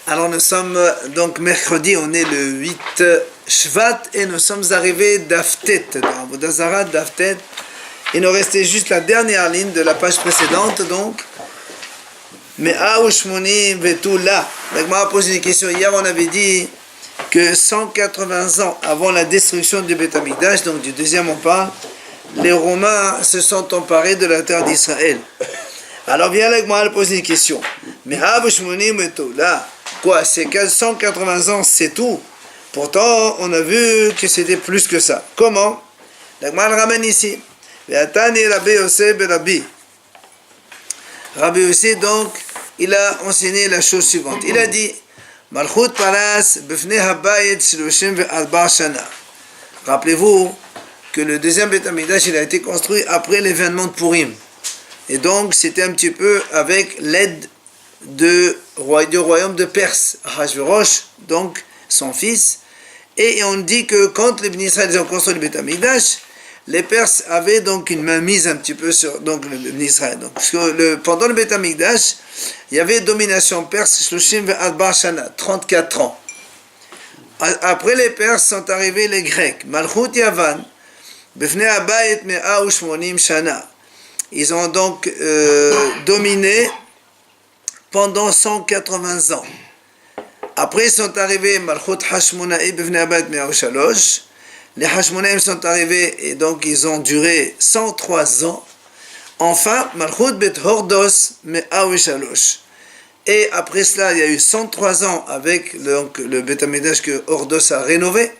Alors nous sommes donc mercredi, on est le 8 Shvat et nous sommes arrivés d'Aftet, dans Avodah Zarah d'Aftet. Il nous restait juste la dernière ligne de la page précédente, donc. Mais Aoushmoni Vetula. L'Agma a posé une question. Hier, on avait dit que 180 ans avant la destruction du Beth Amikdash, donc du deuxième empire, les Romains se sont emparés de la terre d'Israël. Alors vient l'Agma a posé une question. Mais Aoushmoni Vetula. Quoi, c'est 180 ans, c'est tout. Pourtant, on a vu que c'était plus que ça. Comment? L'Agma le ramène ici. Rabbi Yossi, donc, il a enseigné la chose suivante. Il a dit, Malchut Paras b'fnei habayit shloshim ve'arba shana. Rappelez-vous que le deuxième Beth Amikdash, il a été construit après l'événement de Purim. Et donc, c'était un petit peu avec l'aide du royaume de Perse, Ahashverosh, donc son fils. Et on dit que quand les Bnei Israël ont construit le Beth Amikdash, les Perses avaient donc une mainmise un petit peu sur donc, le Bnei Israël. Donc, parce que pendant le Beth Amikdash, il y avait domination perse, Shloshim ve'arba shana, 34 ans. Après les Perses sont arrivés les Grecs, Malchut Yavan, b'fnei habayit me'a u'shmonim shana. Ils ont donc dominé pendant 180 ans. Après sont arrivés Malchut Hashmonaï b'fnei habayit me'a u'shalosh. Les Hashmonaïm sont arrivés et donc ils ont duré 103 ans. Enfin, Malchut Bet Hordos me'a u'shalosh. Et après cela, il y a eu 103 ans avec le Beth Amikdash que Hordos a rénové.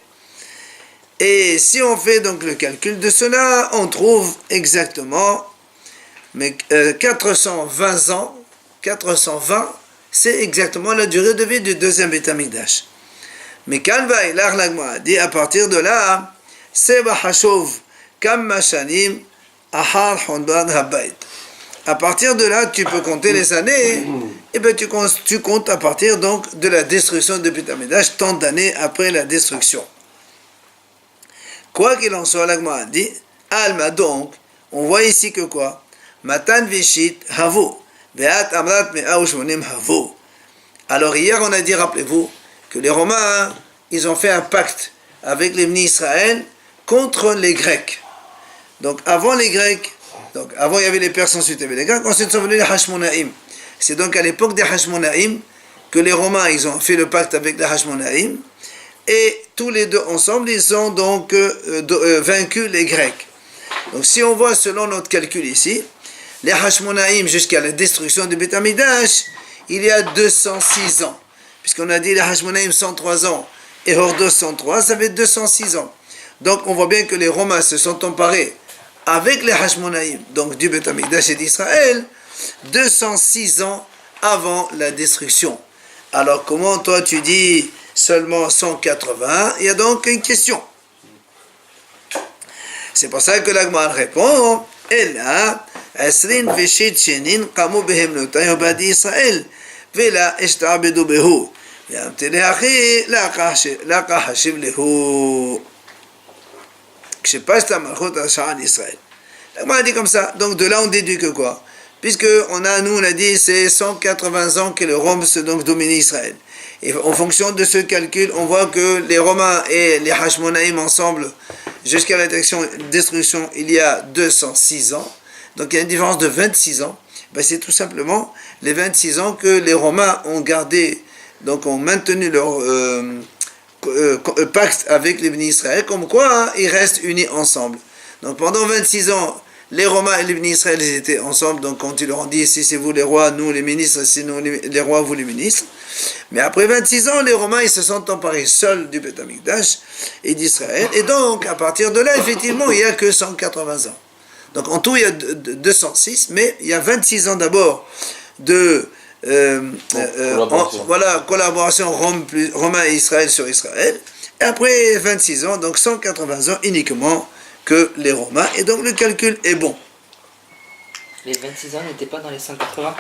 Et si on fait donc le calcul de cela, on trouve exactement 420 ans. 420, c'est exactement la durée de vie du deuxième Beth Amikdash. Mais Kalva et l'Agma dit à partir de là, Seba Hashov Kam Mashanim Ahar Honban Habayit. À partir de là, tu peux compter les années, et bien tu comptes à partir donc de la destruction de Beth Amikdash, tant d'années après la destruction. Quoi qu'il en soit, l'Agma dit, Alma donc, on voit ici que quoi? Matan Vishit Havo, Ve'at Amrat Me'a U'shmonim Havo. Alors hier on a dit, rappelez-vous, que les Romains, ils ont fait un pacte avec les Bnei Israël contre les Grecs. Donc avant les Grecs, donc avant il y avait les Perses, ensuite il y avait les Grecs, ensuite sont venus les Hashmonaïm. C'est donc à l'époque des Hashmonaïm que les Romains, ils ont fait le pacte avec les Hashmonaïm, et tous les deux ensemble, ils ont donc vaincu les Grecs. Donc si on voit selon notre calcul ici, les Hashmonaïm jusqu'à la destruction du Beth Amikdash, il y a 206 ans. Puisqu'on a dit les Hashmonaïm 103 ans et Hordos 103, ça fait 206 ans. Donc on voit bien que les Romains se sont emparés avec les Hashmonaïm, donc du Beth Amikdash et d'Israël, 206 ans avant la destruction. Alors comment toi tu dis seulement 180? Il y a donc une question. C'est pour ça que l'Agma répond, et là, Asrin veshit shenin qamu behemnotai obadi Israël. Vela eshta'abedu behu. Yamtele achi laqa hashiv lehu. Kshepashta malchut hasha'an Israël. L'Agma a dit comme ça. Donc de là on déduit que quoi? Puisque on a dit c'est 180 ans que le Rome se donc domine Israël. Et en fonction de ce calcul, on voit que les Romains et les Hashmonaïm ensemble, jusqu'à la destruction, il y a 206 ans. Donc il y a une différence de 26 ans. Ben, c'est tout simplement les 26 ans que les Romains ont gardé, donc ont maintenu leur pacte avec les Bnei Israël, comme quoi ils restent unis ensemble. Donc pendant 26 ans, les Romains et les Bnei Israël ils étaient ensemble, donc quand ils leur ont dit si c'est vous les rois, nous les ministres, si nous les rois, vous les ministres. Mais après 26 ans, les Romains ils se sont emparés seuls du Beth Amikdash et d'Israël, et donc à partir de là, effectivement, il n'y a que 180 ans. Donc en tout, il y a 206, mais il y a 26 ans d'abord de collaboration Romain et Israël sur Israël. Et après 26 ans, donc 180 ans uniquement que les Romains. Et donc le calcul est bon. Les 26 ans n'étaient pas dans les 180?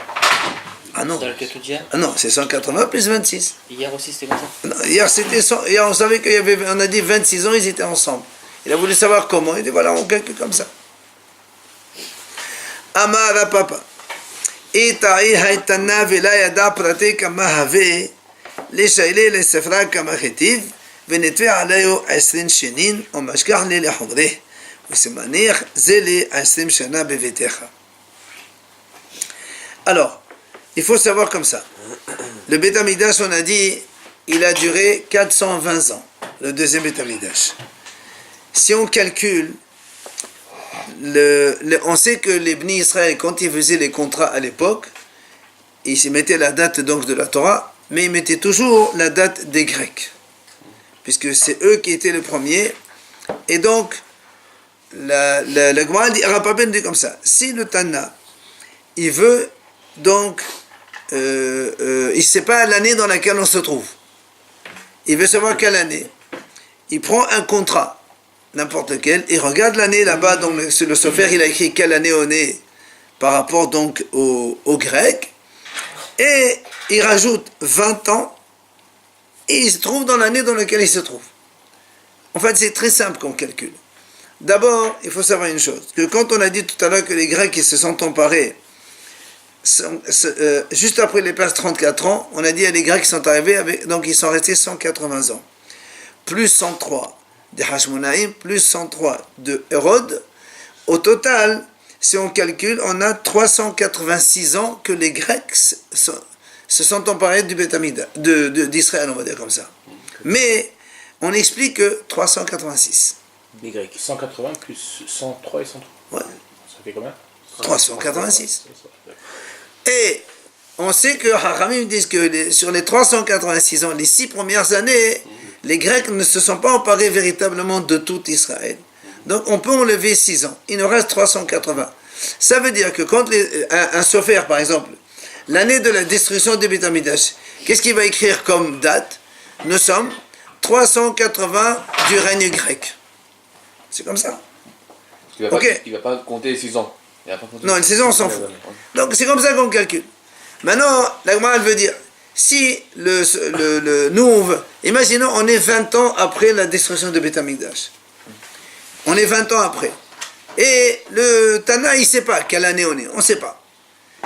Ah non. Dans le calcul d'hier? Ah non, c'est 180 plus 26. Hier aussi c'était comme ça? Non, hier c'était 100, hier on savait on a dit 26 ans, ils étaient ensemble. Il a voulu savoir comment. Il dit voilà, on calcule comme ça. Amara Papa. Ita'i haitana vela yada pratika mahave לשיילי לספרה כמה חיטיב, ונתווה עליו 20 שנים, ומשכח לי לחוגרה, ושמניח זה לי 20 שנה בביתך. Alors, il faut savoir comme ça. Le Beth Amikdash, on a dit, il a duré 420 ans, le deuxième Beth Amikdash. Si on calcule, on sait que les Bnei Israël, quand ils faisaient les contrats à l'époque, ils mettaient la date donc de la Torah, mais ils mettaient toujours la date des Grecs, puisque c'est eux qui étaient les premiers. Et donc, la Gemara dit, Raphaël dit comme ça, si le Tana, il veut donc, il ne sait pas l'année dans laquelle on se trouve, il veut savoir quelle année, il prend un contrat, n'importe lequel, il regarde l'année là-bas, donc sur le Sofer, il a écrit quelle année on est par rapport donc au grec, et il rajoute 20 ans, et il se trouve dans l'année dans laquelle il se trouve. En fait, c'est très simple comme calcul. D'abord, il faut savoir une chose, que quand on a dit tout à l'heure que les Grecs ils se sont emparés, juste après les Perses 34 ans, on a dit à les Grecs qui sont arrivés, donc ils sont restés 180 ans. Plus 103 de Hashmonaïm, plus 103 de Hérode. Au total, si on calcule, on a 386 ans que les Grecs se sont emparés du Beth Amikdash, d'Israël, on va dire comme ça. Mais on explique que 386. Les Grecs. 180 plus 103 et 103. Ouais. Ça fait combien? 386. Et on sait que Hachamim disent que sur les 386 ans, les 6 premières années, les Grecs ne se sont pas emparés véritablement de tout Israël. Donc on peut enlever 6 ans. Il nous reste 380. Ça veut dire que quand un Sofer, par exemple, l'année de la destruction du Beth Amikdash, qu'est-ce qu'il va écrire comme date? Nous sommes 380 du règne grec. C'est comme ça. Il ne va pas compter 6 ans. Non, une saison, on s'en fout. Donc c'est comme ça qu'on calcule. Maintenant, la Gemara veut dire, si nous, imaginons, on est 20 ans après la destruction de Beth Amikdash. On est 20 ans après. Et le Tana, il ne sait pas quelle année on est. On ne sait pas.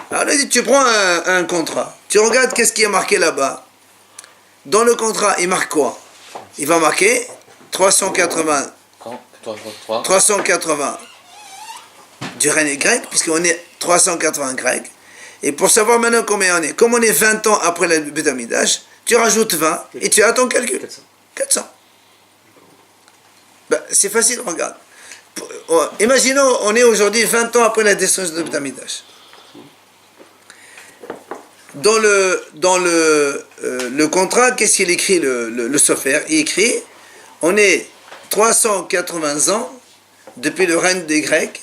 Alors il dit, tu prends un contrat. Tu regardes qu'est-ce qui est marqué là-bas. Dans le contrat, il marque quoi? Il va marquer 380 du règne grec, puisqu'on est 380 grecs. Et pour savoir maintenant combien on est, comme on est 20 ans après le Beth Amikdash, tu rajoutes 20 et tu as ton calcul. 400. Ben, c'est facile, regarde. Imaginons, on est aujourd'hui 20 ans après la destruction de Beth Amikdash. Dans le contrat, qu'est-ce qu'il écrit le Sofer? Il écrit, on est 380 ans depuis le règne des Grecs,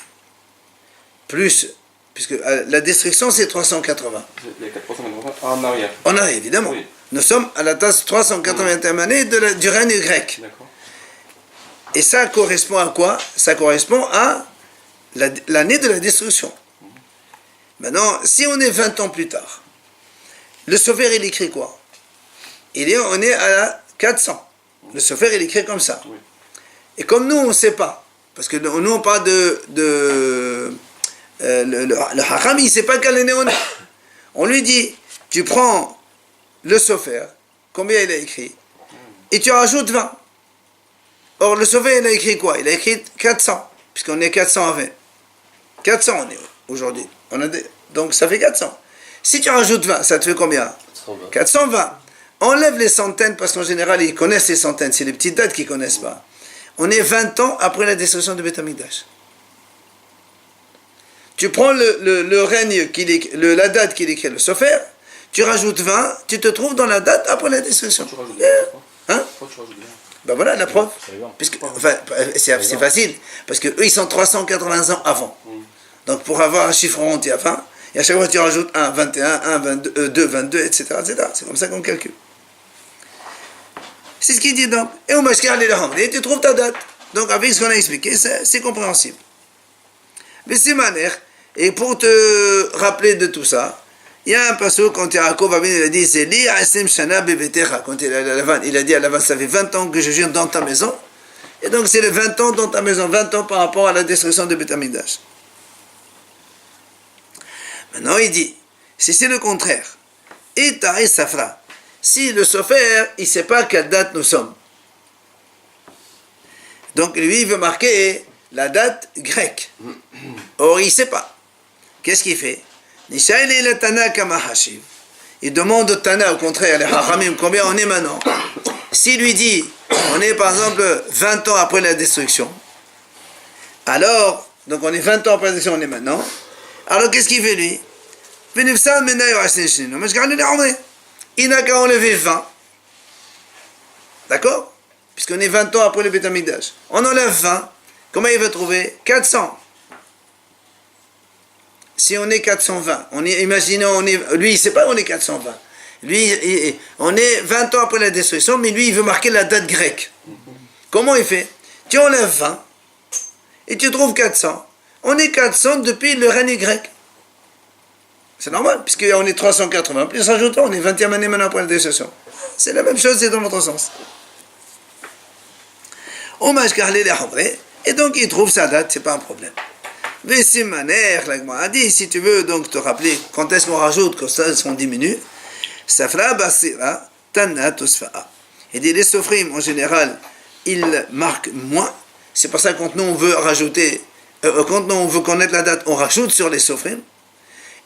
plus, puisque la destruction c'est 380. Il y a 480 en arrière. En arrière, évidemment. Oui. Nous sommes à la tasse 380e année du règne grec. D'accord. Et ça correspond à quoi? Ça correspond à l'année de la destruction. Maintenant, si on est 20 ans plus tard, le Sofer il écrit quoi? On est à la 400. Le Sofer il écrit comme ça. Oui. Et comme nous on ne sait pas, parce que nous on parle le Hacham il ne sait pas quelle année on est. On lui dit, tu prends le Sofer, combien il a écrit, et tu rajoutes 20. Or le Sofer il a écrit quoi? Il a écrit 400, puisqu'on est 420. 400 on est aujourd'hui. Donc ça fait 400. Si tu rajoutes 20, ça te fait combien? 420. Enlève les centaines, parce qu'en général ils connaissent les centaines, c'est les petites dates qu'ils ne connaissent pas. On est 20 ans après la destruction de Beth Amikdash. Tu prends le règne, la date qu'il écrit le Sofer, tu rajoutes 20, tu te trouves dans la date après la destruction. Hein? Ben voilà la preuve. C'est facile, parce qu'eux ils sont 380 ans avant. Donc pour avoir un chiffre rond, tu as 20, et à chaque fois tu rajoutes 1, 21, 1, 22, 2, 22, etc. C'est comme ça qu'on calcule. C'est ce qu'il dit donc. Et au Mashkar et tu trouves ta date. Donc avec ce qu'on a expliqué, c'est compréhensible. Mais c'est manière. Et pour te rappeler de tout ça, il y a un passage quand Yaakov il a dit, c'est li asim shana bebetecha. Quand il a dit à Lavan, ça fait 20 ans que je jure dans ta maison. Et donc c'est les 20 ans dans ta maison, 20 ans par rapport à la destruction de Beth Amikdash. Maintenant il dit, si c'est le contraire, Eta et Safra, si le sofer, il ne sait pas à quelle date nous sommes. Donc lui, il veut marquer la date grecque. Or, il ne sait pas. Qu'est-ce qu'il fait? Il demande au Tana, au contraire, les Hachamim, combien on est maintenant. S'il lui dit, on est par exemple 20 ans après la destruction, alors, donc on est 20 ans après la destruction, on est maintenant, alors qu'est-ce qu'il fait lui? Il n'a qu'à enlever 20. D'accord? Puisqu'on est 20 ans après le Beth Amikdash. On enlève 20. Comment il va trouver? 400. Si on est 420, imaginons, lui, il ne sait pas on est 420. Lui, on est 20 ans après la destruction, mais lui, il veut marquer la date grecque. Comment il fait? Tu enlèves 20 et tu trouves 400. On est 400 depuis le règne grec. C'est normal, puisqu'on est 380. Plus rajoutons, on est 20e année maintenant après la destruction. C'est la même chose, c'est dans l'autre sens. Et donc, il trouve sa date, c'est pas un problème. Vesimaner, l'agma a dit, si tu veux donc te rappeler quand est-ce qu'on rajoute, quand est-ce qu'on diminue, Safra Basira, Tana Tosfa'a. Il dit, les sofrim, en général, ils marquent moins. C'est pour ça que quand nous, on veut rajouter, quand nous, on veut connaître la date, on rajoute sur les sofrim.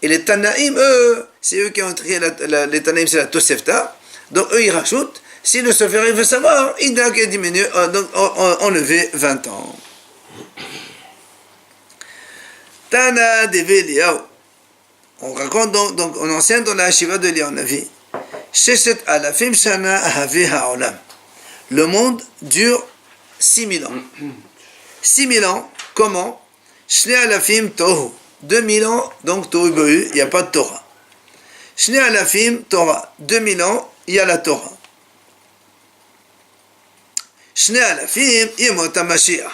Et les Tanaïm, eux, c'est eux qui ont trié les Tanaïm, c'est la Tosefta. Donc, eux, ils rajoutent. Si le sofer veut savoir, il n'a qu'à diminuer, donc enlever 20 ans. Tana Deve Liao. On raconte donc on enseigne dans la Shiva de Liao Navi. Sheshet alafim shana ahavi ha'olam. Le monde dure 6000 ans. 6000 ans, comment? Shne alafim tohu. 2000 ans, donc tohu bohu, il n'y a pas de Torah. Shne alafim Torah. 2000 ans, il y a la Torah. Shne alafim yemot HaMashiach.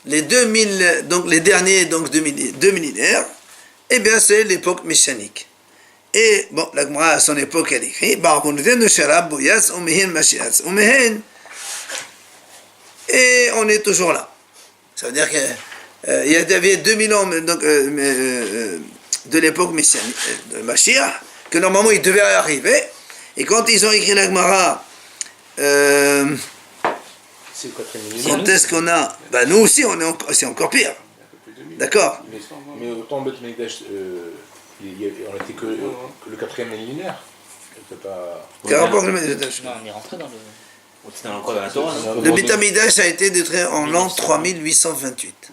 Les 2000, donc les derniers, donc 2 millénaires, eh bien c'est l'époque messianique. Et bon, la Gemara à son époque elle écrit, et on est toujours là. Ça veut dire qu'il y avait 2000 ans donc, de l'époque messianique, de Mashiach, que normalement il devait arriver, et quand ils ont écrit la Gemara, quand est-ce qu'on a? Ben nous aussi, c'est encore pire. D'accord? Mais autant Beth Amikdash, on n'était que le 4e millénaire. Quel rapport avec le Beth Amikdash? Non, on est rentré dans le... C'était encore dans la Torah. Le Beth Amikdash a été détruit en l'an 3828.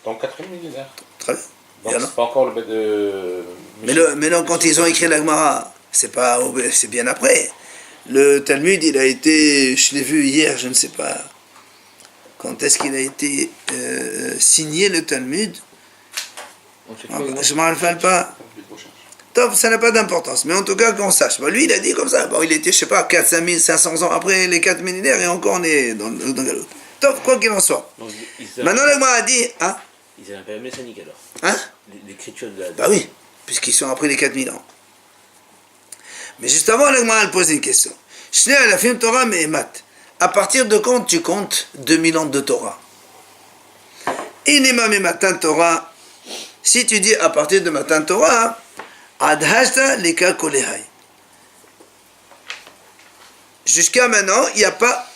Dans le 4e millénaire. Très bien. Donc c'est pas encore le Beth de... Mais non, quand ils ont écrit la Gemara, c'est bien après. Le Talmud, il a été, je l'ai vu hier, je ne sais pas quand est-ce qu'il a été signé le Talmud. Je ne m'en rappelle pas. Top, ça n'a pas d'importance, mais en tout cas qu'on sache. Bon, lui, il a dit comme ça. Bon, il était, je sais pas, 4 500 ans après les 4 millénaires et encore on est dans l'autre. Top, quoi qu'il en soit. Donc, Maintenant, le Gemara a dit, hein? Ils avaient un période messianique alors. Hein? L'écriture de la... Bah oui, puisqu'ils sont après les 4000 ans. Mais juste avant, le Gemara a posé une question. Shne alafim Torah me'emat. À partir de quand tu comptes 2000 ans de Torah? Inima me'matan Torah. Si tu dis à partir de Matan Torah, adhashta leka kolehai. Jusqu'à maintenant, il n'y a pas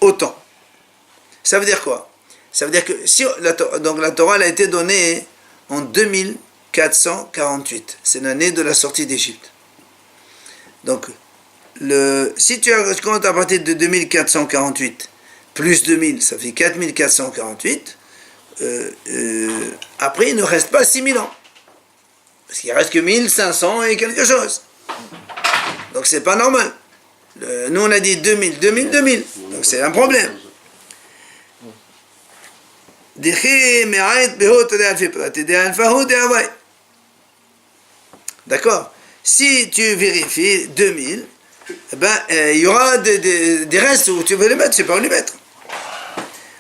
autant. Ça veut dire quoi? Ça veut dire que si la Torah elle a été donnée en 2448. C'est l'année de la sortie d'Égypte. Donc, si tu comptes à partir de 2448 plus 2000, ça fait 4448. Après, il ne reste pas 6000 ans. Parce qu'il ne reste que 1500 et quelque chose. Donc, c'est pas normal. Nous, on a dit 2000. Donc, c'est un problème. D'accord? Si tu vérifies 2000, il y aura des restes où tu veux les mettre, tu sais pas où les mettre.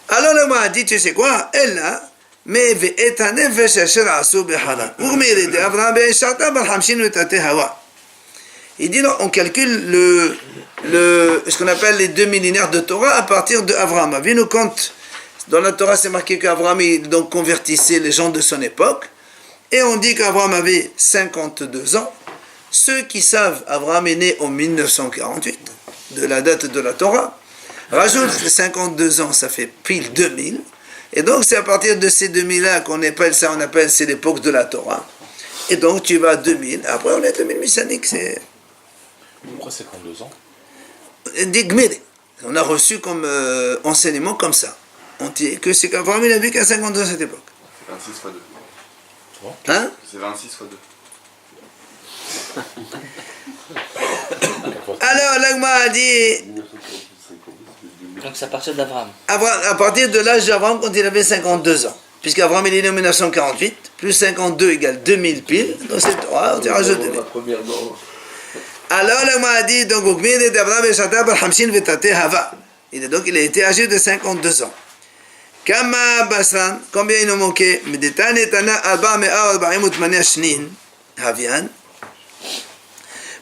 Alors le m'a dit, tu sais quoi? Elle là, mais il dit non, on calcule ce qu'on appelle les 2 millénaires de Torah à partir de Abraham. Avinu, quand dans la Torah c'est marqué qu'Abraham il donc convertissait les gens de son époque, et on dit qu'Abraham avait 52 ans. Ceux qui savent Abraham est né en 1948, de la date de la Torah, rajoute les 52 ans, ça fait pile 2000. Et donc c'est à partir de ces 2000-là qu'on appelle ça, c'est l'époque de la Torah. Et donc tu vas à 2000, après on est 2000 messianique, c'est... Pourquoi 52 ans? Des Gmiri. On a reçu comme enseignement comme ça. On dit que c'est qu'Abraham il a vécu à 52 ans à cette époque. 26 fois 2. Hein? C'est 26 fois 2. Alors l'Agma a dit, Donc c'est à partir d'Abraham. à partir de l'âge d'Abraham quand il avait 52 ans. Puisqu'Abraham il est né en 1948, plus 52 égale 2000 piles, donc c'est Torah, on rajoute 2000. Alors l'Agma a dit, donc il a été âgé de 52 ans. Kama Basran, combien il nous manquait?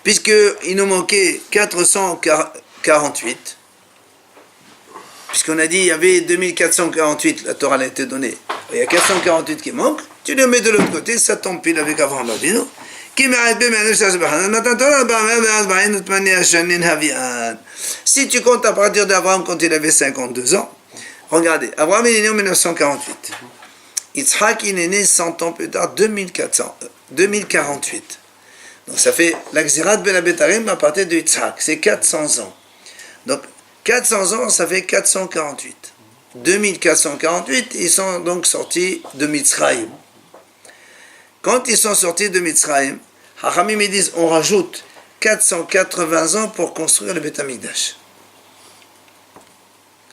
Puisqu'il nous manquait 448. Puisqu'on a dit il y avait 2448, la Torah a été donnée. Il y a 448 qui manquent. Tu le mets de l'autre côté, ça tombe pile avec Avraham Avinu. Si tu comptes à partir d'Abraham quand il avait 52 ans, regardez, Abraham il est né en 1948. Yitzhak il est né 100 ans plus tard, 2048. Donc ça fait la Gzirat ben Abetarim à partir de Yitzhak, c'est 400 ans. Donc 400 ans, ça fait 448. 2448, ils sont donc sortis de Mitzrayim. Quand ils sont sortis de Mitzrayim, Hachamim ils disent on rajoute 480 ans pour construire le Beth Amikdash.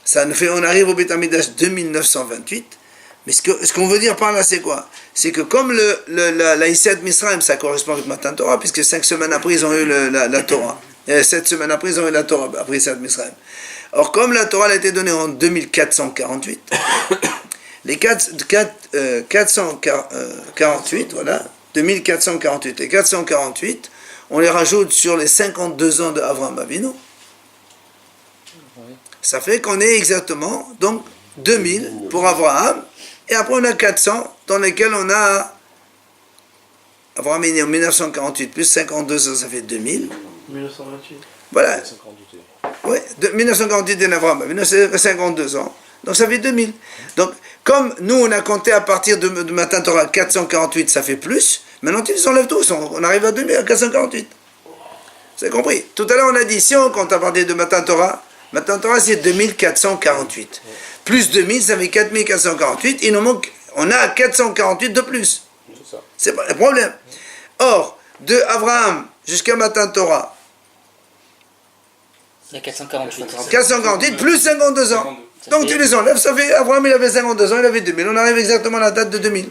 Ça nous fait, on arrive au Beth Amikdash 2928. Mais ce qu'on veut dire par là, c'est quoi? C'est que comme la Yisraël de Mitzrayim, ça correspond avec Matan Torah, puisque 5 semaines après, ils ont eu la Torah. 7 semaines après, ils ont eu la Torah, après Yisraël de Mitzrayim. Or, comme la Torah a été donnée en 2448, les 448, voilà, 2448 et 448, on les rajoute sur les 52 ans d'Avraham Avinu. Ça fait qu'on est exactement, donc, 2000 pour Abraham, et après on a 400 dans lesquels on a Abraham est né en 1948 plus 52 ans, ça fait 2000. 1928. Voilà. Oui, 1948 et Abraham, 52 ans, donc ça fait 2000. Donc, comme nous on a compté à partir de Matan Torah 448, ça fait plus, maintenant tu les enlèves tous, on arrive à 2000, à 448. Vous avez compris? Tout à l'heure on a dit, si on compte à partir de Matan Torah c'est 2448. Plus 2000, ça fait 4448. Il nous manque, on a 448 de plus. C'est pas le problème. Or, de Abraham jusqu'à Matan Torah, Il y a 448. 448 plus 52 ans. Donc tu les enlèves, ça fait, Abraham il avait 52 ans, il avait 2000. On arrive exactement à la date de 2000.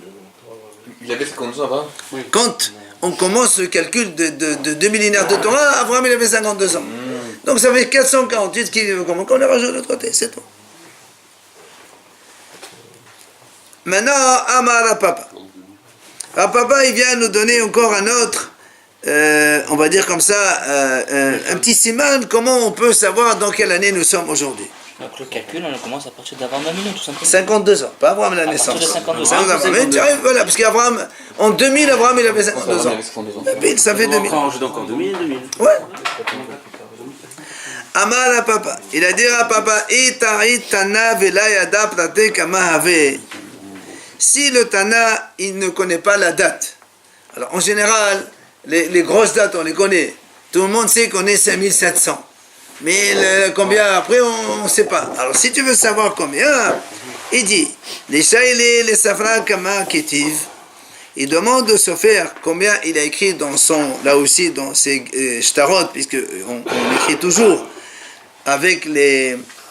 Il avait 52 ans avant? Oui. Quand on commence le calcul de 2 millénaires de Torah, Abraham il avait 52 ans. Donc ça fait 448 qu'on les rajoute de l'autre côté, c'est tout. Maintenant, Amar Rapapa. Rapapa, il vient nous donner encore un autre, on va dire comme ça, un petit siman, comment on peut savoir dans quelle année nous sommes aujourd'hui. Donc le calcul, on commence à partir d'Abraham Avinu, tout simplement. 52 ans, pas Abraham la naissance. À partir de 52 ans. Mais tu arrives, voilà, parce qu'Abraham, en 2000, Abraham il avait 52 ans. Pile, ça fait 2000. On rajoute encore 2000. Ouais. Amar à papa. Il a dit à papa, si le Tana, il ne connaît pas la date. Alors en général, les grosses dates, on les connaît. Tout le monde sait qu'on est 5700. Mais combien après, on ne sait pas. Alors si tu veux savoir combien, il dit, les Shaïlé, les Safra Kama Ketiv, il demande de se faire combien il a écrit dans son, là aussi dans ses shtarot, puisque on écrit toujours avec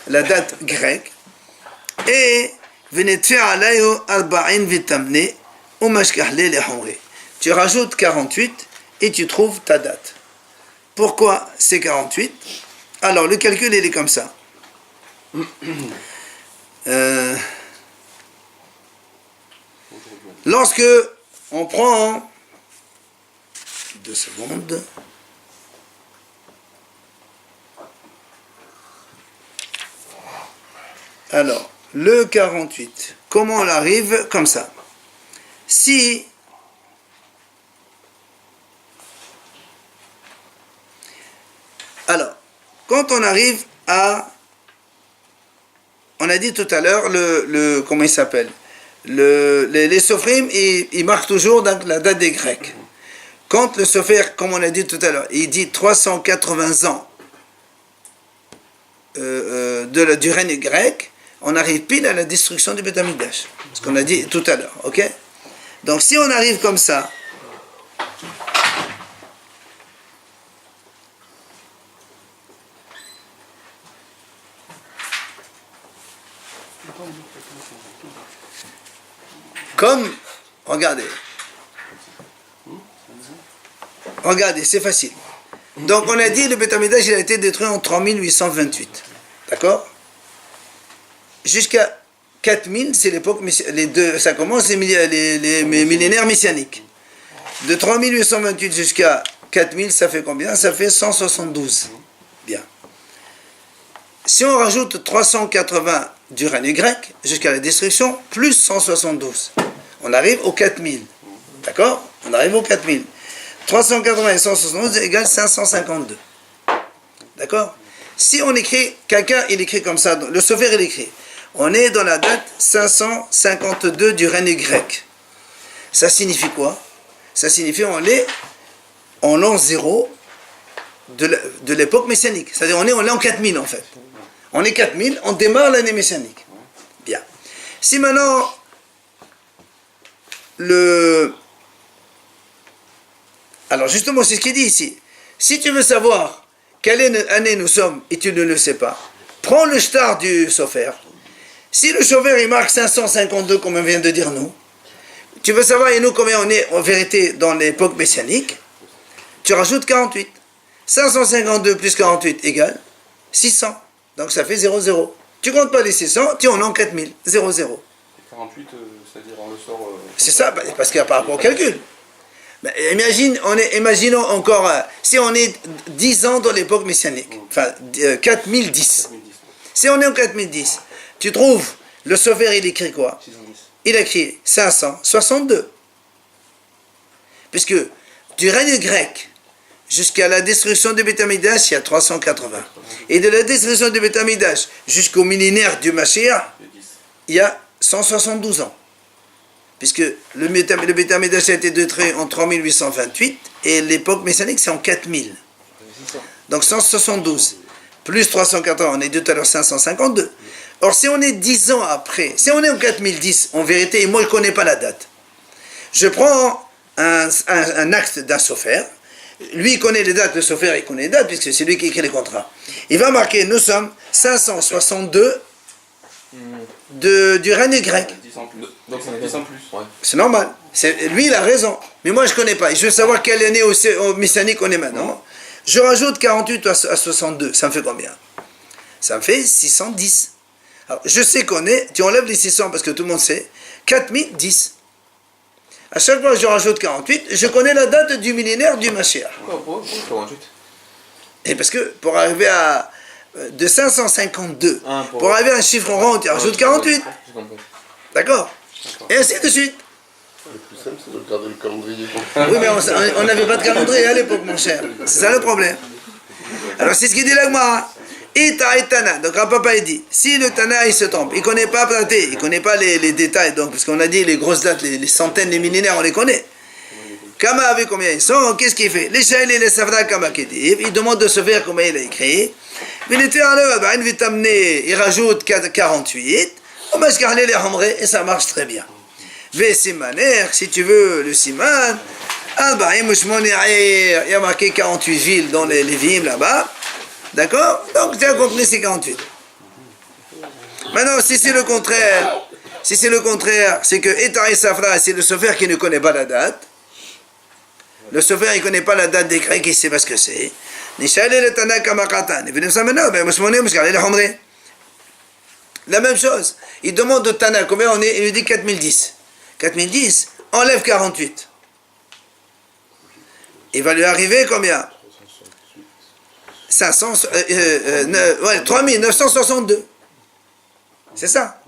la date grecque, et tu rajoutes 48 et tu trouves ta date. Pourquoi c'est 48? Alors le calcul il est comme ça. Lorsque on prend 2 secondes. Alors, le 48, comment on arrive comme ça? Si Alors, quand on arrive à... On a dit tout à l'heure, comment il s'appelle, les Sofrim, ils marquent toujours donc, la date des Grecs. Quand le Sofer, comme on a dit tout à l'heure, il dit 380 ans du règne grec, on arrive pile à la destruction du Beth Amikdash. Ce qu'on a dit tout à l'heure, ok? Donc si on arrive comme ça, comme, regardez, c'est facile. Donc on a dit le Beth Amikdash il a été détruit en 3828, d'accord? Jusqu'à 4000, c'est l'époque, ça commence les millénaires messianiques. De 3828 jusqu'à 4000, ça fait combien? Ça fait 172. Bien. Si on rajoute 380 du règne grec jusqu'à la destruction, plus 172, on arrive aux 4000. D'accord? On arrive aux 4000. 380 et 172 égale 552. D'accord? Si on écrit, quelqu'un il écrit comme ça, le Sofer il écrit, on est dans la date 552 du règne grec. Ça signifie quoi? Ça signifie on est en l'an 0 de l'époque messianique. C'est-à-dire on est en 4000 en fait. On est 4000, on démarre l'année messianique. Bien. Si maintenant alors justement c'est ce qu'il dit ici. Si tu veux savoir quelle année nous sommes et tu ne le sais pas, prends le shtar du Sofer. Si le Sofer il marque 552 comme on vient de dire nous, tu veux savoir et nous combien on est en vérité dans l'époque messianique, tu rajoutes 48. 552 plus 48 égale 600. Donc ça fait 0,0. Tu comptes pas les 600, tu en as 4000. 0,0. 48, c'est-à-dire on le sort... C'est ça, parce qu'il y a par rapport au calcul. Imaginons encore, si on est 10 ans dans l'époque messianique, enfin 4010. Si on est en 4010, tu trouves, le Sofer il écrit quoi? Il écrit 562. Puisque du règne grec jusqu'à la destruction du Beth Amikdash, il y a 380. Et de la destruction du Beth Amikdash jusqu'au millénaire du Mashiach, il y a 172 ans. Puisque le Beth Amikdash a été détruit en 3828 et l'époque messianique c'est en 4000. Donc 172 plus 380, on est dit tout à l'heure 552. Or si on est 10 ans après, si on est en 4010, en vérité, et moi je ne connais pas la date, je prends un acte d'un Sofer, lui il connaît les dates, le Sofer il connaît les dates puisque c'est lui qui écrit les contrats. Il va marquer, nous sommes 562 du règne grec. Donc c'est 10 en plus. Ouais. C'est normal. Lui, il a raison. Mais moi, je ne connais pas. Je veux savoir quelle année au messianique on est maintenant. Je rajoute 48 à 62. Ça me fait combien? Ça me fait 610. Alors, je sais qu'on est, tu enlèves les 600 parce que tout le monde sait, 4010. À chaque fois que je rajoute 48, je connais la date du millénaire du Mashiach. Pourquoi 48? Et parce que pour arriver à de 552, pour arriver à un chiffre rond, tu rajoutes 48. D'accord? Et ainsi de suite. Le plus simple, c'est de regarder le calendrier. Oui, mais on n'avait pas de calendrier à l'époque, mon cher. C'est ça le problème. Alors, c'est ce qu'il dit l'Agmara. Ita et Tana. Donc, un papa, il dit, si le Tana, il se trompe, il ne connaît pas Platé, il ne connaît pas les détails, donc, parce qu'on a dit les grosses dates, les centaines, les millénaires, on les connaît. Kama avec combien ils sont, qu'est-ce qu'il fait? Les Shaïl et les Savra Kama Ketiv, il demande de se faire comment il a écrit. Mais il rajoute 48. Et ça marche très bien. Simaner, si tu veux, le Siman, il y a marqué 48 villes dans les Lévim là-bas. D'accord? Donc tu as compris, c'est 48. Maintenant, si c'est le contraire, c'est que Etar et Safra, c'est le Sofer qui ne connaît pas la date. Le Sofer, il ne connaît pas la date des Grecs, il ne sait pas ce que c'est. La même chose. Il demande au Tana combien on est, il lui dit 4010. 4010, enlève 48. Il va lui arriver combien? 3962. C'est ça.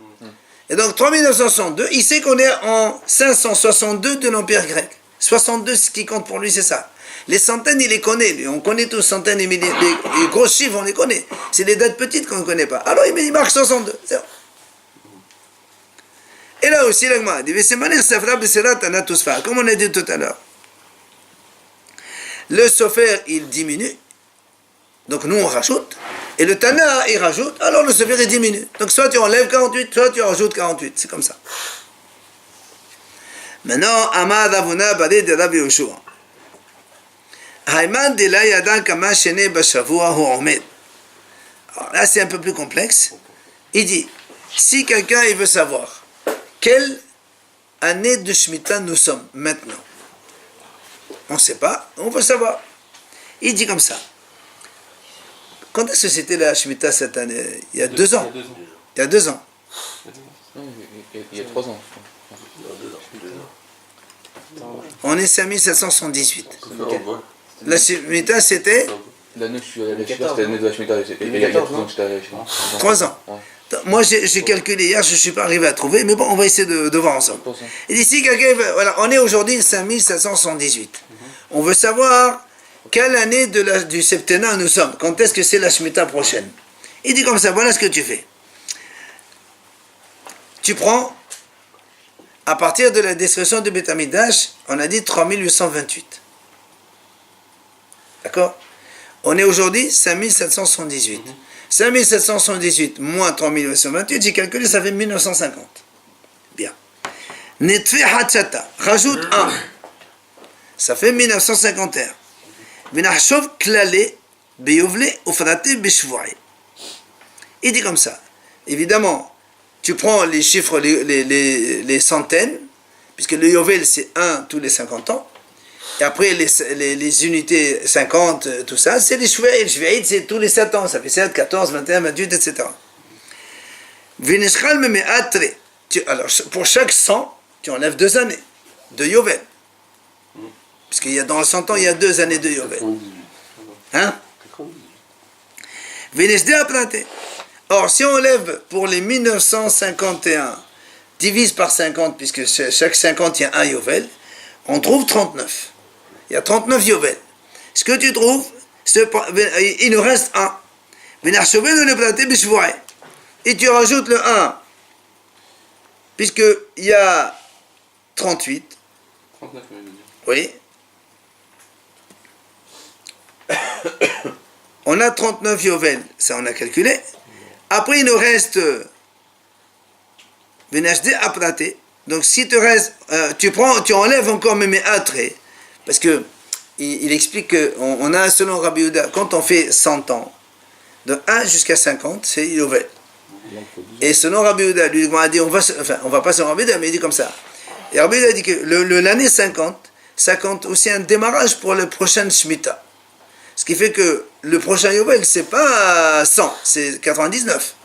Et donc 3962, il sait qu'on est en 562 de l'Empire grec. 62, ce qui compte pour lui, c'est ça. Les centaines, il les connaît, lui. On connaît tous centaines et milliers. Les gros chiffres, on les connaît. C'est les dates petites qu'on ne connaît pas. Alors, il marque 62. C'est bon. Et là aussi, l'agma dit, comme on a dit tout à l'heure. Le sofer, il diminue. Donc, nous, on rajoute. Et le Tana, il rajoute. Alors, le sofer, il diminue. Donc, soit tu enlèves 48, soit tu rajoutes 48. C'est comme ça. Maintenant, Amad Avuna Bari de Rabbi Yoshua. Hayman de la Yadan Kama Shene Bashavua Hu Omed. Alors là, c'est un peu plus complexe. Il dit, si quelqu'un il veut savoir quelle année de Shemitah nous sommes maintenant, on ne sait pas, on veut savoir. Il dit comme ça. Quand est-ce que c'était la Shemitah cette année? Il y a 2 ans. Il y a 2 ans. Il y a 3 ans. On est 5778. La Shemitah, c'était L'année c'était l'année de la Shemitah. Il y a 3 ans, j'étais 3 ans. Moi, j'ai calculé hier, je ne suis pas arrivé à trouver, mais bon, on va essayer de voir ensemble. Et d'ici, quelqu'un, voilà, on est aujourd'hui 5778. On veut savoir quelle année du septennat nous sommes. Quand est-ce que c'est la Shemitah prochaine? Il dit comme ça, voilà ce que tu fais. Tu prends, à partir de la destruction de Beth Amikdash, on a dit 3828. D'accord? On est aujourd'hui 5778. 5778 moins 3828, j'ai calculé, ça fait 1950. Bien. Netfe Hatchata, rajoute 1. Ça fait 1951. Vinachshov Klale, Beyovle, Ufrate, Bishvoy. Il dit comme ça. Évidemment, tu prends les chiffres, les centaines, puisque le Yovel c'est 1 tous les 50 ans. Et après, les unités 50, tout ça, c'est les Shve'id. Les Shve'id, c'est tous les 7 ans. Ça fait 7, 14, 21, 28, etc. Alors, pour chaque 100, tu enlèves 2 années de Yovel. Parce qu'il y a dans le 100 ans, il y a 2 années de Yovel. Hein? Or, si on enlève pour les 1951, divise par 50, puisque chaque 50, il y a un Yovel, on trouve 39. Il y a 39 Yovel. Ce que tu trouves, il nous reste 1. Et tu rajoutes le 1. Puisqu'il y a 38. 39, oui. On a 39 Yovel. Ça, on a calculé. Après, il nous reste Venashde Apraté. Donc, si te reste, tu enlèves encore même un trait. Parce que il explique qu'on a, selon Rabbi Yehuda, quand on fait 100 ans, de 1 jusqu'à 50, c'est Yovel. Et selon Rabbi Yehuda, lui, on a dit, on va pas selon Rabbi Yehuda, mais il dit comme ça. Et Rabbi Yehuda dit que l'année 50, ça compte aussi un démarrage pour le prochain Shemitah. Ce qui fait que le prochain Yovel, c'est pas 100, c'est 99.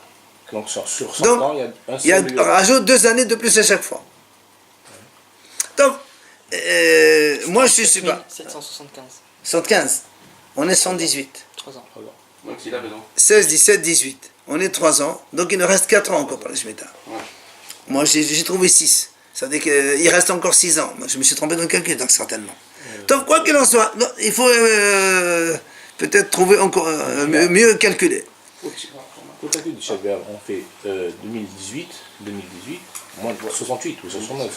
Donc sur 100 Donc, ans, il y a un seul rajoute 2 années de plus à chaque fois. Donc, moi je suis pas. 775. 115. On est 118. 3 ans. Donc il a raison. 16, 17, 18. On est 3 ans. Donc il nous reste 4 ans encore pour la Shemitah. Ouais. Moi j'ai trouvé 6. Ça veut dire qu'il reste encore 6 ans. Moi je me suis trompé dans le calcul, donc certainement. Donc quoi qu'il en soit, il faut peut-être trouver encore mieux calculer. Au calcul du Shabbat, on fait 2018, moins de 68 ou 69.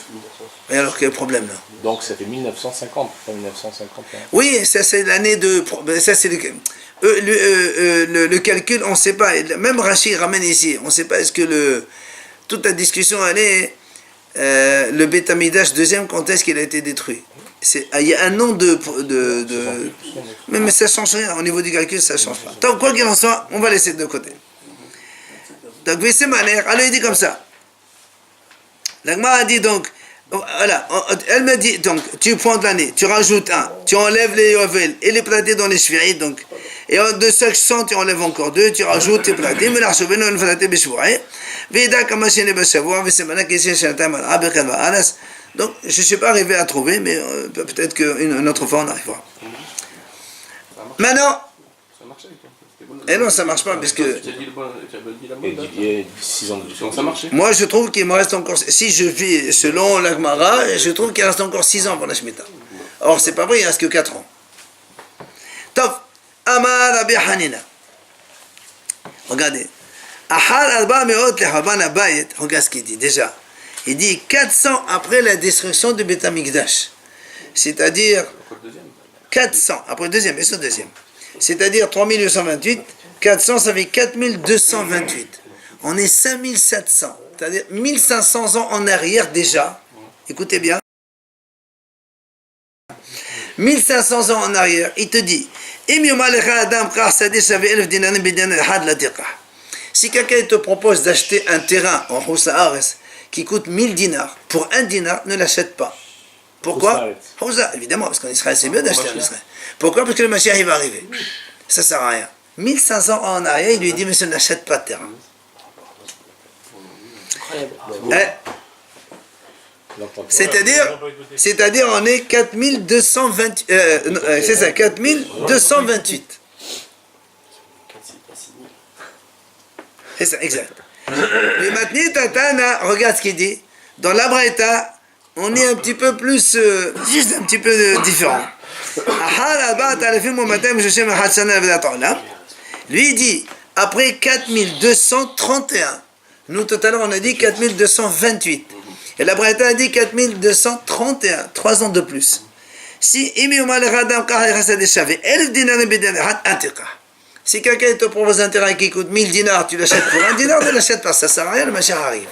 Et alors quel problème là? Donc ça fait 1950, pas 1951. Oui, ça c'est l'année de. Ça c'est le calcul, on ne sait pas. Même Rachid ramène ici, on ne sait pas est-ce que toute la discussion elle est le Beth Amikdash deuxième, quand est-ce qu'il a été détruit? Il y a un nom mais ça ne change rien, au niveau du calcul ça ne change pas. Donc quoi qu'il en soit, on va laisser de côté. Donc c'est manière, alors il dit comme ça. L'Agma a dit donc, voilà, elle me dit donc, tu prends de l'année, tu rajoutes 1, tu enlèves les Yovel et les platés dans les Shvi'id, donc, et de chaque 100 tu enlèves encore 2, tu rajoutes tes platés, mais l'archevêque nous platé bishvouré, veda comme chez les bashavour, mais c'est maintenant qu'il chez un thème alas. Donc je ne suis pas arrivé à trouver, mais peut-être qu'une autre fois on arrivera. Maintenant. Ça marchait avec toi. Et non, ça ne marche pas, parce que. Tu as dit la bonne date. Il y a 6 ans de différence. Donc ça marchait. Moi, je trouve qu'il me reste encore. Si je vis selon l'Agmara, je trouve qu'il reste encore 6 ans pour la Shemitah. Or, c'est pas vrai, il ne reste que 4 ans. Amar Rabbi Hanina. Regardez. Ahar Arba Meot Lechaban Abayet. Regarde ce qu'il dit déjà. Il dit 400 après la destruction du Beth Amikdash. C'est-à-dire 400, après le deuxième, et ce deuxième. C'est-à-dire 3828, 400, ça fait 4228. On est 5700, c'est-à-dire 1500 ans en arrière déjà. Écoutez bien. 1500 ans en arrière, il te dit si quelqu'un te propose d'acheter un terrain en Houssa qui coûte 1000 dinars, pour 1 dinar, ne l'achète pas. Pourquoi? Évidemment, parce qu'en Israël, c'est mieux d'acheter en Israël. Pourquoi? Parce que le Mashiach, il va arriver. Ça ne sert à rien. 1500 ans en arrière, il lui dit, monsieur, n'achète pas de terrain. C'est-à-dire, on est 4228. C'est ça, 4228. C'est ça, exact. Mais maintenant, Tatana, regarde ce qu'il dit. Dans la Braïta, on est un petit peu plus, juste un petit peu différent. Lui dit, après 4231, nous tout à l'heure on a dit 4228, et la Braïta a dit 4231, 3 ans de plus. Si quelqu'un te propose un terrain qui coûte 1000 dinars, tu l'achètes pour 1 dinar, ne l'achètes pas, ça sert à rien, le Mashiach arrive.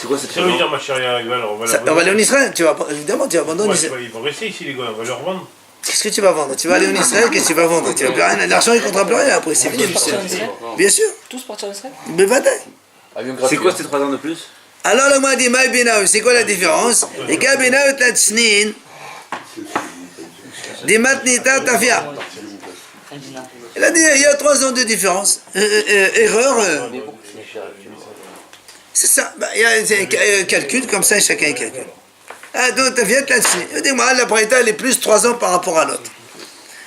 C'est quoi cette Ça veut dire Mashiach arrive alors, On va aller en Israël, évidemment tu vas vendre en Israël. Ils vont rester ici les gars, on va leur vendre. Qu'est-ce que tu vas vendre? Tu vas aller en Israël, qu'est-ce que tu vas vendre? Tu vas plus rien, l'argent il ne comptera plus rien après, c'est fini. Bien sûr. Tous partir en Israël? Mais bataille. C'est quoi ces 3 ans de plus? Alors le m'a dit, c'est quoi la différence? Et Kabinaou Tatsnin, des matnita tafia. Il a dit, il y a 3 ans de différence. Erreur. C'est ça. Il y a un calcul comme ça, chacun calcule. Ah, donc tafia Tatsnin. Il dit, moi, la Braïta, elle est plus 3 ans par rapport à l'autre.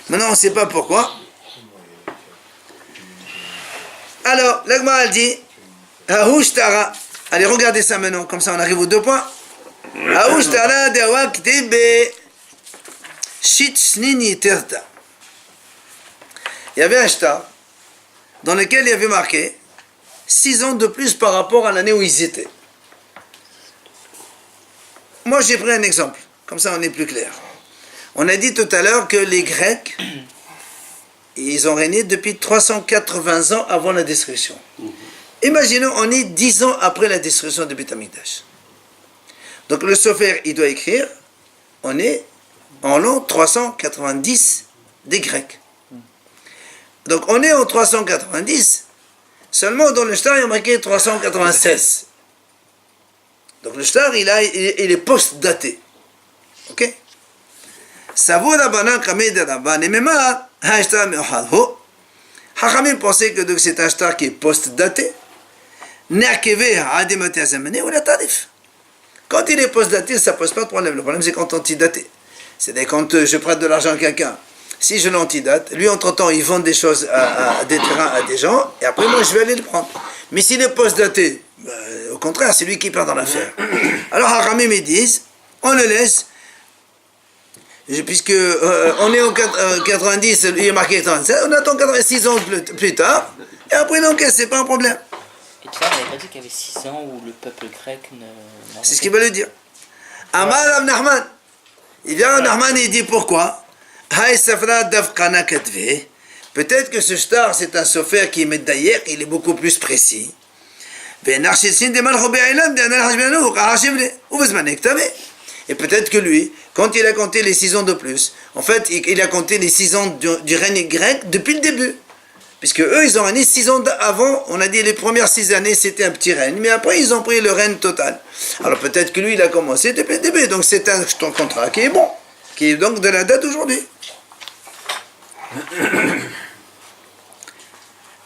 Maintenant, on ne sait pas pourquoi. Alors, l'Agma dit, Ahushtara. Allez, regardez ça maintenant, comme ça on arrive aux 2 points. Ahushtara de Waktib Shitsnini Tirta. Il y avait un shtar dans lequel il y avait marqué 6 ans de plus par rapport à l'année où ils étaient. Moi j'ai pris un exemple, comme ça on est plus clair. On a dit tout à l'heure que les Grecs, ils ont régné depuis 380 ans avant la destruction. Imaginons, on est 10 ans après la destruction de Beth Amikdash. Donc le Sofer, il doit écrire, on est en l'an 390 des Grecs. Donc on est en 390, seulement dans le shtar, il y a marqué 396. Donc le shtar, il est post-daté. Ok? Savo Rabbanan Kamed Rabban et Mema, Hashtar Meohadho. Hachamim pensait que c'est un shtar qui est post-daté. Quand il est post-daté, ça ne pose pas de problème. Le problème, c'est quand on antidaté. C'est-à-dire quand je prête de l'argent à quelqu'un, si je l'antidate, lui, entre-temps, il vend des choses, des terrains à des gens, et après, moi, je vais aller le prendre. Mais s'il est post-daté, au contraire, c'est lui qui perd dans l'affaire. Alors, Haramim, ils disent, on le laisse, puisque on est en 90, il est marqué 37, on attend 86 ans plus tard, et après, donc, c'est pas un problème. Et tu vois, on n'avait pas dit qu'il y avait 6 ans où le peuple grec ne... C'est ce qu'il veut le dire. Amar Rav Nachman. Il vient Rav Nachman et il dit pourquoi? Peut-être que ce shtar, c'est un sofer qui est médaillé, il est beaucoup plus précis. Et peut-être que lui, quand il a compté les 6 ans de plus, en fait, il a compté les 6 ans du règne grec depuis le début. Puisque eux, ils ont régné 6 ans avant, on a dit les premières 6 années, c'était un petit règne, mais après, ils ont pris le règne total. Alors peut-être que lui, il a commencé depuis le début, donc c'est un contrat qui est bon, qui est donc de la date d'aujourd'hui.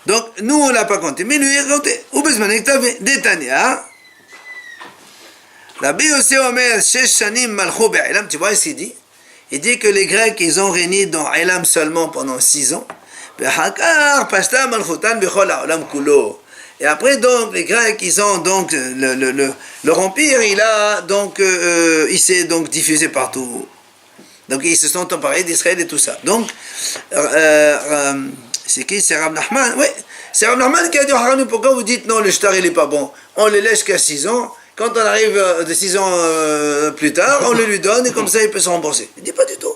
Donc, nous, on ne l'a pas compté, mais lui, il a compté. Ou bezmanek t'avais Détania. Rabbi Yossi Omer, Shesh Shanim Malchou Be'elam, tu vois ce qu'il dit? Il dit que les Grecs, ils ont régné dans Elam seulement pendant 6 ans. Et après donc les Grecs ils ont donc leur empire il s'est donc diffusé partout. Donc ils se sont emparés d'Israël et tout ça. Donc, c'est qui? C'est Rav Nachman. Oui, c'est Rav Nachman qui a dit Haranou, pourquoi vous dites non, le shtar il est pas bon? On le laisse qu'à 6 ans. Quand on arrive de 6 ans plus tard, on le lui donne et comme ça il peut se rembourser. Il dit pas du tout.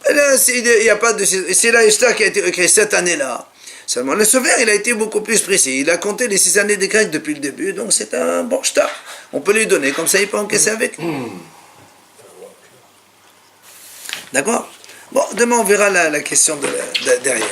Là, il y a pas de. C'est la shtar qui a été écrit cette année-là. Seulement le Sofer, il a été beaucoup plus précis. Il a compté les 6 années des Grecs depuis le début, donc c'est un bon shtar. On peut lui donner, comme ça il peut encaisser avec. D'accord? Bon, demain on verra la question derrière.